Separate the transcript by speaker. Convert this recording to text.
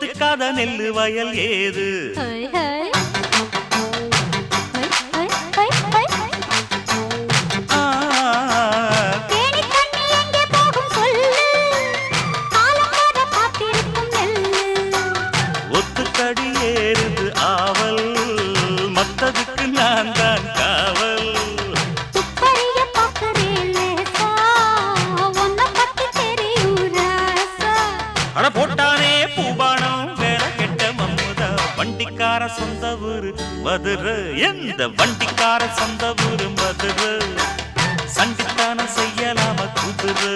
Speaker 1: எத்துக்காத நெல்லு வயல் ஏது ஒத்துக்கடி ஏறுது ஆவல் மத்ததுக்கு நான் தான் காவல் அட போட்டானே பூபானம் வேற கெட்ட மம்முதா வண்டிக்கார சொந்த ஊரு மதுரை எந்த வண்டிக்கார சொந்த ஊரு மதுரை சண்டித்தானம் செய்யலாம குதிரை